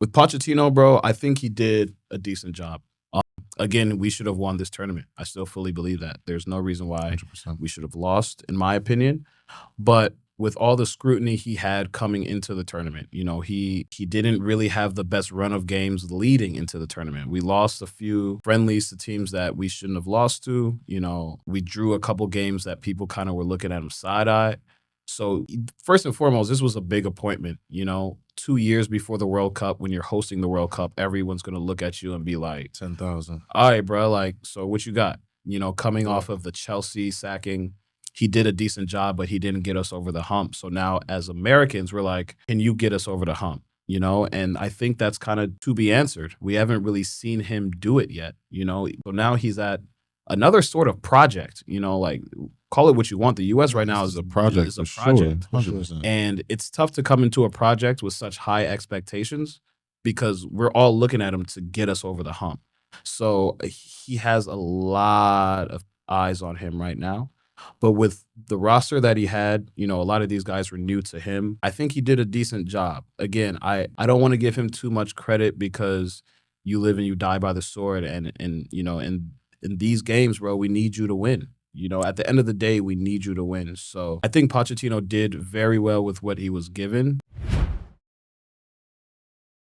With Pochettino, bro, I think he did a decent job. Again, we should have won this tournament. I still fully believe that. There's no reason why 100%. we should have lost, in my opinion. But with all the scrutiny he had coming into the tournament, he didn't really have the best run of games leading into the tournament. We lost a few friendlies to teams that we shouldn't have lost to. We drew a couple games that people kind of were looking at him side-eye. So first and foremost, this was a big appointment. 2 years before the World Cup, when you're hosting the World Cup, everyone's going to look at you and be like, 10,000. all right, bro, so what you got? Coming Yeah. off of the Chelsea sacking, he did a decent job, but he didn't get us over the hump. So now as Americans, we're like, can you get us over the hump? And I think that's kind of to be answered. We haven't really seen him do it yet, So now he's at another sort of project, call it what you want. The U.S. right now is a project. Is a project. 100%. And it's tough to come into a project with such high expectations because we're all looking at him to get us over the hump. So he has a lot of eyes on him right now. But with the roster that he had, a lot of these guys were new to him. I think he did a decent job. Again, I don't want to give him too much credit because you live and you die by the sword. And in these games, bro, we need you to win. At the end of the day, we need you to win. So I think Pochettino did very well with what he was given.